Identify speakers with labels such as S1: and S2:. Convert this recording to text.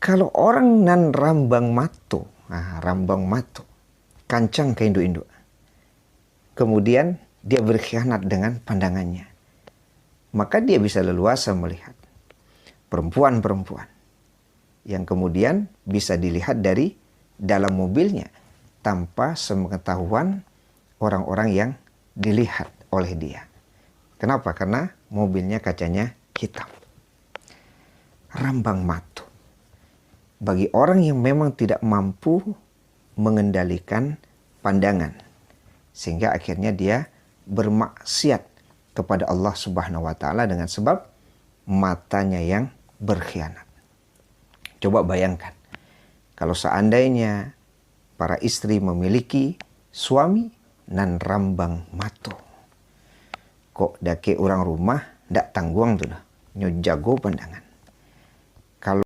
S1: Kalau orang nan rambang mato, kancang ke induk-induk. Kemudian dia berkhianat dengan pandangannya. Maka dia bisa leluasa melihat perempuan-perempuan yang kemudian bisa dilihat dari dalam mobilnya tanpa sepengetahuan orang-orang yang dilihat oleh dia. Kenapa? Karena mobilnya kacanya hitam. Rambang mato. Bagi orang yang memang tidak mampu mengendalikan pandangan, sehingga akhirnya dia bermaksiat kepada Allah Subhanahu wa taala dengan sebab matanya yang berkhianat. Coba bayangkan kalau seandainya para istri memiliki suami nan rambang mato. Kok dake orang rumah ndak tangguang tuh dah, nyo jago pandangan.